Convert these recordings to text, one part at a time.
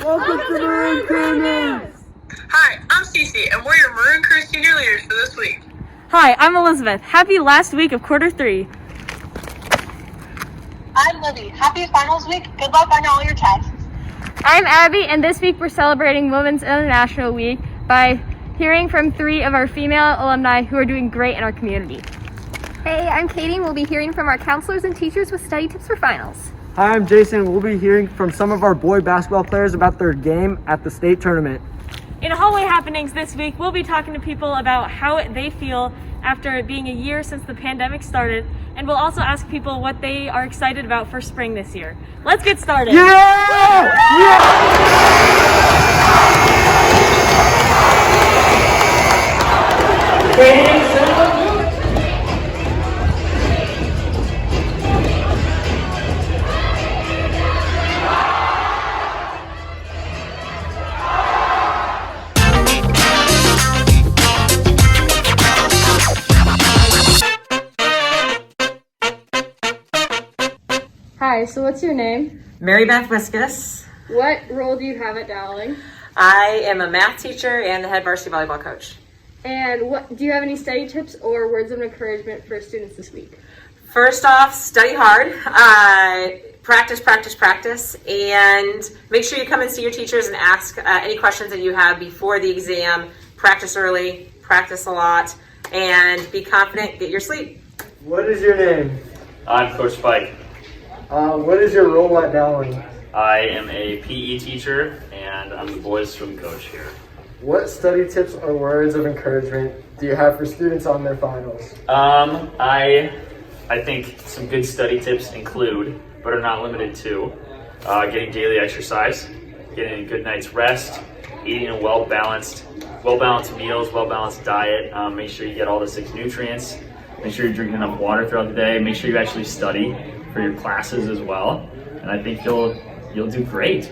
Welcome to Maroon Crew News! Hi, I'm Cece, and we're your Maroon Crew senior leaders for this week. Hi, I'm Elizabeth. Happy last week of quarter 3. I'm Libby. Happy finals week. Good luck on all your tests. I'm Abby, and this week we're celebrating Women's International Week by hearing from 3 of our female alumni who are doing great in our community. Hey, I'm Katie, and we'll be hearing from our counselors and teachers with study tips for finals. Hi, I'm Jason. We'll be hearing from some of our boy basketball players about their game at the state tournament. In hallway happenings this week, we'll be talking to people about how they feel after it being a year since the pandemic started, and we'll also ask people what they are excited about for spring this year. Let's get started. Yeah! Hi, so what's your name? Mary Beth Wiskus. What role do you have at Dowling? I am a math teacher and the head varsity volleyball coach. And do you have any study tips or words of encouragement for students this week? First off, study hard, practice, and make sure you come and see your teachers and ask any questions that you have before the exam. Practice early, practice a lot, and be confident, get your sleep. What is your name? I'm Coach Spike. What is your role at Dowling? I am a PE teacher and I'm the boys swim coach here. What study tips or words of encouragement do you have for students on their finals? I think some good study tips include, but are not limited to, getting daily exercise, getting a good night's rest, eating a well-balanced meals, well-balanced diet. Make sure you get all the 6 nutrients. Make sure you're drinking enough water throughout the day. Make sure you actually study for your classes as well. And I think you'll do great.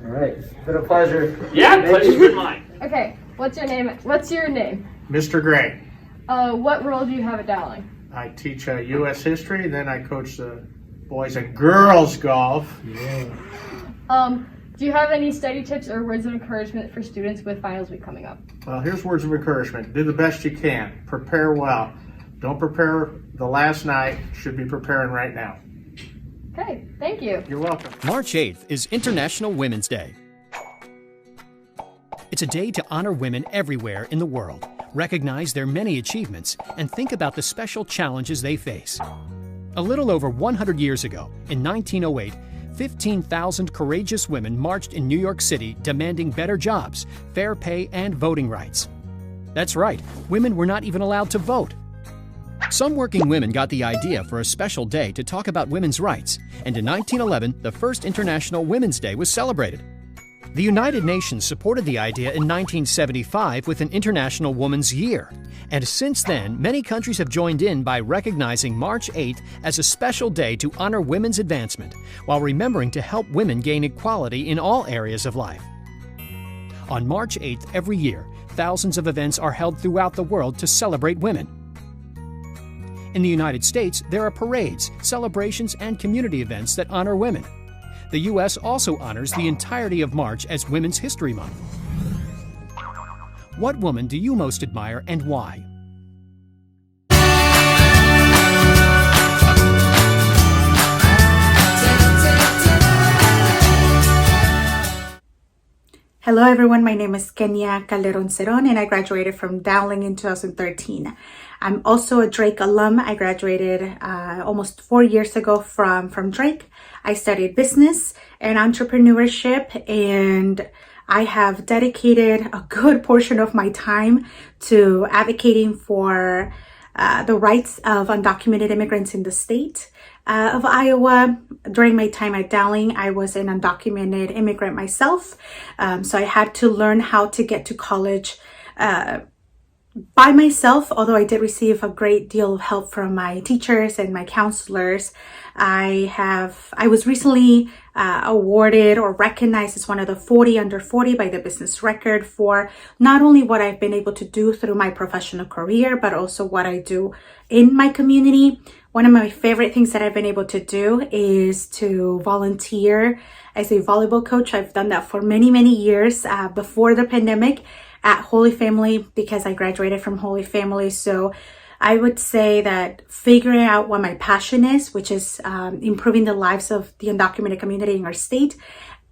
All right, been a pleasure. Yeah, pleasure's been mine. Okay, what's your name? Mr. Gray. What role do you have at Dowling? I teach U.S. history, then I coach the boys and girls golf. Yeah. Do you have any study tips or words of encouragement for students with finals week coming up? Well, here's words of encouragement. Do the best you can. Prepare well. Don't prepare the last night. Should be preparing right now. Okay, thank you. You're welcome. March 8th is International Women's Day. It's a day to honor women everywhere in the world, recognize their many achievements, and think about the special challenges they face. A little over 100 years ago, in 1908, 15,000 courageous women marched in New York City demanding better jobs, fair pay, and voting rights. That's right, women were not even allowed to vote. Some working women got the idea for a special day to talk about women's rights, and in 1911, the first International Women's Day was celebrated. The United Nations supported the idea in 1975 with an International Women's Year, and since then, many countries have joined in by recognizing March 8th as a special day to honor women's advancement, while remembering to help women gain equality in all areas of life. On March 8th every year, thousands of events are held throughout the world to celebrate women. In the United States, there are parades, celebrations, and community events that honor women. The U.S. also honors the entirety of March as Women's History Month. What woman do you most admire and why? Hello everyone, my name is Kenya Calderon Ceron and I graduated from Dowling in 2013. I'm also a Drake alum. I graduated almost 4 years ago from Drake. I studied business and entrepreneurship, and I have dedicated a good portion of my time to advocating for the rights of undocumented immigrants in the state of Iowa. During my time at Dowling, I was an undocumented immigrant myself, so I had to learn how to get to college by myself, although I did receive a great deal of help from my teachers and my counselors. I was recently awarded or recognized as one of the 40 under 40 by the Business Record for not only what I've been able to do through my professional career, but also what I do in my community. One of my favorite things that I've been able to do is to volunteer as a volleyball coach. I've done that for many, many years before the pandemic at Holy Family because I graduated from Holy Family. So I would say that figuring out what my passion is, which is improving the lives of the undocumented community in our state,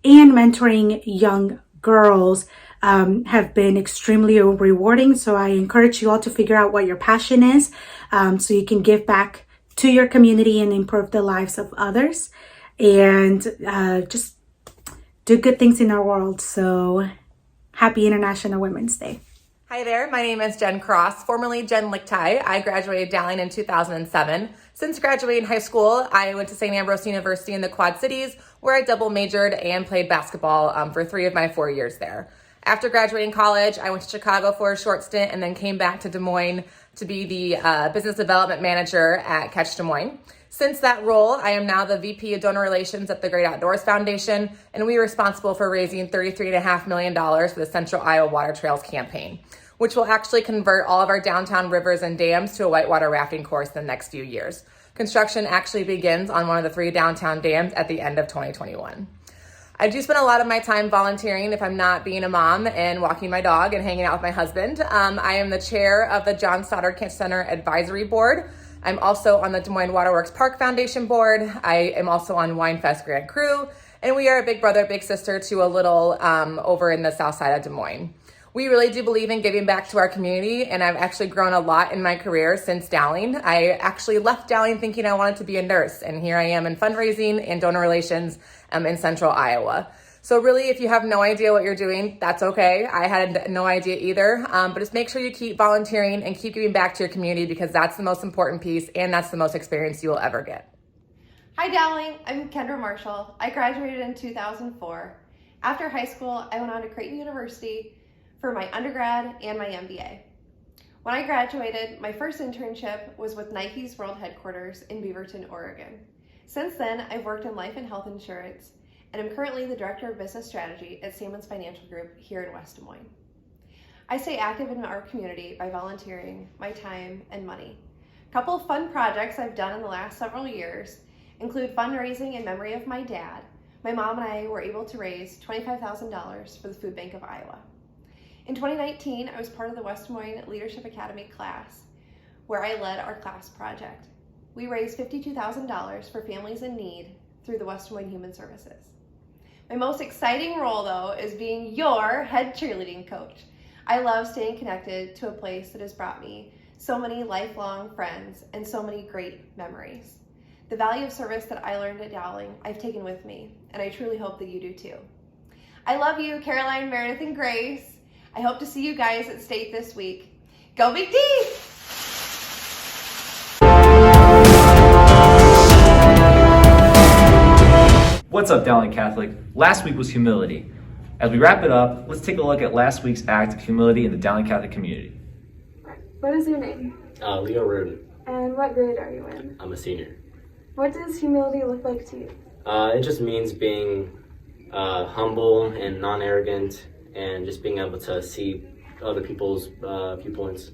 and mentoring young girls have been extremely rewarding. So I encourage you all to figure out what your passion is so you can give back to your community and improve the lives of others and just do good things in our world. So happy International Women's Day. Hi there, my name is Jen Cross, formerly Jen Lichtai. I graduated Dowling in 2007. Since graduating high school, I went to St. Ambrose University in the Quad Cities, where I double majored and played basketball for 3 of my 4 years there. After graduating college, I went to Chicago for a short stint and then came back to Des Moines to be the business development manager at Catch Des Moines. Since that role, I am now the VP of Donor Relations at the Great Outdoors Foundation, and we are responsible for raising $33.5 million for the Central Iowa Water Trails campaign, which will actually convert all of our downtown rivers and dams to a whitewater rafting course in the next few years. Construction actually begins on one of the 3 downtown dams at the end of 2021. I do spend a lot of my time volunteering if I'm not being a mom and walking my dog and hanging out with my husband. I am the chair of the John Stoddard Cancer Center Advisory Board. I'm also on the Des Moines Waterworks Park Foundation Board. I am also on Winefest Grand Crew, and we are a big brother, big sister to a little over in the south side of Des Moines. We really do believe in giving back to our community, and I've actually grown a lot in my career since Dowling. I actually left Dowling thinking I wanted to be a nurse, and here I am in fundraising and donor relations in Central Iowa. So really, if you have no idea what you're doing, that's okay. I had no idea either, but just make sure you keep volunteering and keep giving back to your community because that's the most important piece, and that's the most experience you will ever get. Hi Dowling, I'm Kendra Marshall. I graduated in 2004. After high school, I went on to Creighton University for my undergrad and my MBA. When I graduated, my first internship was with Nike's World Headquarters in Beaverton, Oregon. Since then, I've worked in life and health insurance, and I'm currently the Director of Business Strategy at Salmon's Financial Group here in West Des Moines. I stay active in our community by volunteering my time and money. A couple of fun projects I've done in the last several years include fundraising in memory of my dad. My mom and I were able to raise $25,000 for the Food Bank of Iowa. In 2019, I was part of the West Des Moines Leadership Academy class, where I led our class project. We raised $52,000 for families in need through the West Des Moines Human Services. My most exciting role, though, is being your head cheerleading coach. I love staying connected to a place that has brought me so many lifelong friends and so many great memories. The value of service that I learned at Dowling, I've taken with me, and I truly hope that you do too. I love you, Caroline, Meredith, and Grace. I hope to see you guys at State this week. Go Big D! What's up, Dowling Catholic? Last week was humility. As we wrap it up, let's take a look at last week's act of humility in the Dowling Catholic community. What is your name? Leo Rudin. And what grade are you in? I'm a senior. What does humility look like to you? It just means being humble and non-arrogant and just being able to see other people's viewpoints.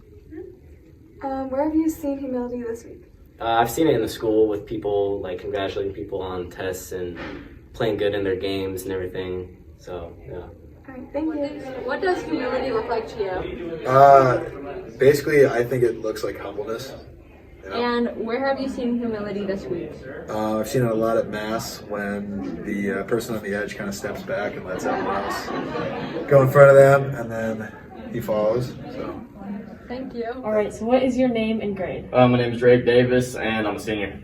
Where have you seen humility this week? I've seen it in the school with people like congratulating people on tests and playing good in their games and everything. So, yeah. All right, thank you. What does humility look like to you? Basically, I think it looks like humbleness. You know? And where have you seen humility this week? I've seen it a lot at Mass when the person on the edge kind of steps back and lets everyone else go in front of them, and then he follows. So. Thank you. All right, so what is your name and grade? My name is Drake Davis, and I'm a senior.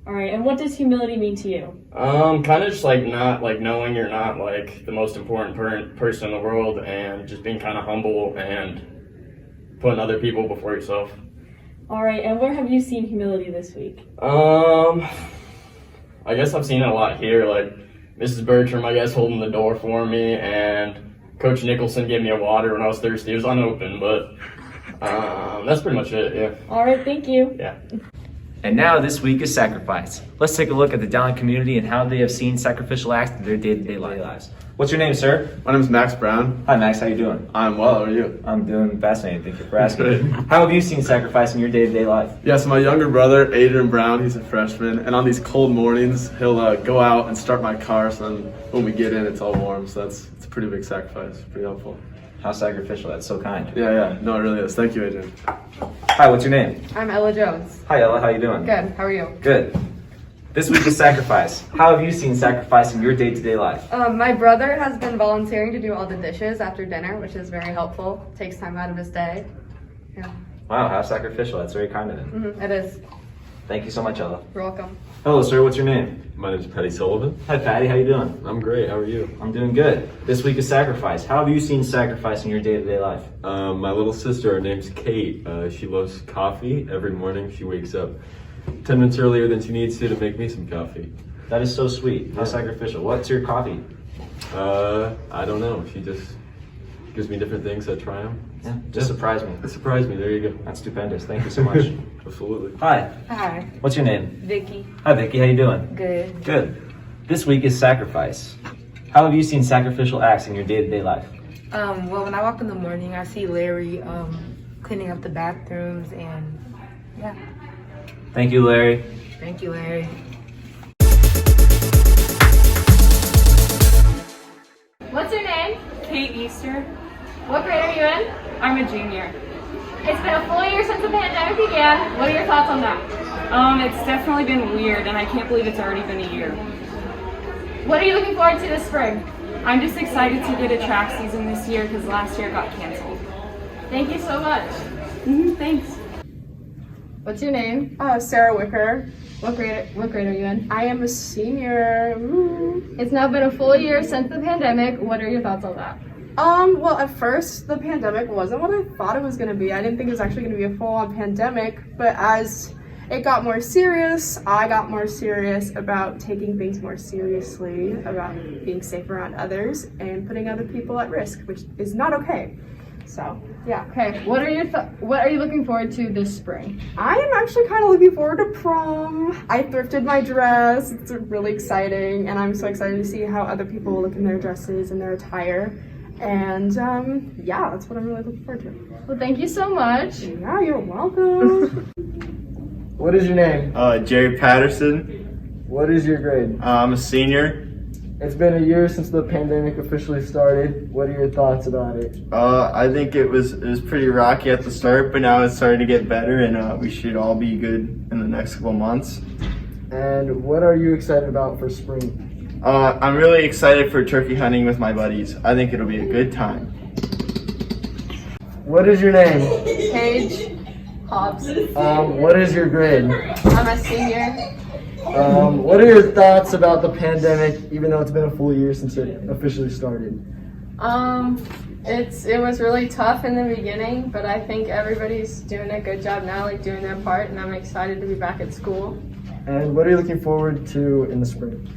All right, and what does humility mean to you? Kind of just like not like knowing you're not like the most important person in the world, and just being kind of humble and putting other people before yourself. All right, and where have you seen humility this week? I guess I've seen it a lot here, like Mrs. Bertram, I guess, holding the door for me, and Coach Nicholson gave me a water when I was thirsty. It was unopened, but that's pretty much it, yeah. All right, thank you. Yeah. And now this week is sacrifice. Let's take a look at the Dowling community and how they have seen sacrificial acts in their day-to-day lives. What's your name, sir? My name is Max Brown. Hi, Max. How you doing? I'm well. How are you? I'm doing fascinating. Thank you for asking. Good. How have you seen sacrifice in your day-to-day life? Yeah, so my younger brother, Adrian Brown, he's a freshman, and on these cold mornings, he'll go out and start my car, so then when we get in, it's all warm, so it's a pretty big sacrifice, pretty helpful. How sacrificial. That's so kind. Yeah. No, it really is. Thank you, Adrian. Hi, what's your name? I'm Ella Jones. Hi, Ella. How you doing? Good. How are you? Good. This week is sacrifice. How have you seen sacrifice in your day-to-day life? My brother has been volunteering to do all the dishes after dinner, which is very helpful. Takes time out of his day. Yeah. Wow, how sacrificial. That's very kind of him. It is. Thank you so much, Ella. You're welcome. Hello, sir. What's your name? My name is Patty Sullivan. Hi, Patty. How you doing? I'm great. How are you? I'm doing good. This week is sacrifice. How have you seen sacrifice in your day-to-day life? My little sister, her name's Kate. She loves coffee. Every morning she wakes up 10 minutes earlier than she needs to make me some coffee. That is so sweet. How sacrificial. What's your coffee? I don't know. She just gives me different things. I try them. Yeah, just surprise me. Surprise me. There you go. That's stupendous. Thank you so much. Absolutely. Hi. Hi. What's your name? Vicky. Hi, Vicky. How you doing? Good. Good. This week is sacrifice. How have you seen sacrificial acts in your day-to-day life? Well, when I walk in the morning, I see Larry cleaning up the bathrooms, and yeah. Thank you, Larry. Thank you, Larry. What's your name? Kate Easter. What grade are you in? I'm a junior. It's been a full year since the pandemic began. What are your thoughts on that? It's definitely been weird, and I can't believe it's already been a year. What are you looking forward to this spring? I'm just excited to get a track season this year because last year it got canceled. Thank you so much. Thanks. What's your name? Sarah Wicker. What grade are you in? I am a senior. Woo. It's now been a full year since the pandemic. What are your thoughts on that? Well, at first, the pandemic wasn't what I thought it was going to be. I didn't think it was actually going to be a full-on pandemic, but as it got more serious, I got more serious about taking things more seriously, about being safe around others, and putting other people at risk, which is not okay. So, yeah. Okay, what are you looking forward to this spring? I am actually kind of looking forward to prom. I thrifted my dress. It's really exciting, and I'm so excited to see how other people will look in their dresses and their attire. And yeah, that's what I'm really looking forward to. Well, thank you so much. Yeah, you're welcome. What is your name? Jerry Patterson. What is your grade? I'm a senior. It's been a year since the pandemic officially started. What are your thoughts about it? I think it was pretty rocky at the start, but now it's starting to get better, and we should all be good in the next couple months. And what are you excited about for spring? I'm really excited for turkey hunting with my buddies. I think it'll be a good time. What is your name? Paige Hobbs. What is your grade? I'm a senior. What are your thoughts about the pandemic, even though it's been a full year since it officially started? It was really tough in the beginning, but I think everybody's doing a good job now, like doing their part, and I'm excited to be back at school. And what are you looking forward to in the spring?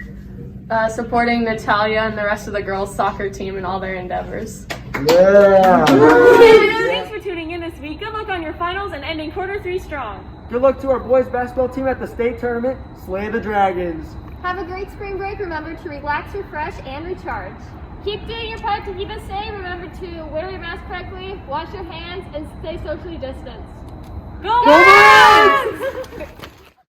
Supporting Natalia and the rest of the girls' soccer team in all their endeavors. Yeah! Thanks for tuning in this week. Good luck on your finals and ending quarter 3 strong. Good luck to our boys basketball team at the state tournament. Slay the Dragons. Have a great spring break. Remember to relax, refresh, and recharge. Keep doing your part to keep us safe. Remember to wear your mask correctly, wash your hands, and stay socially distanced. Go Boys!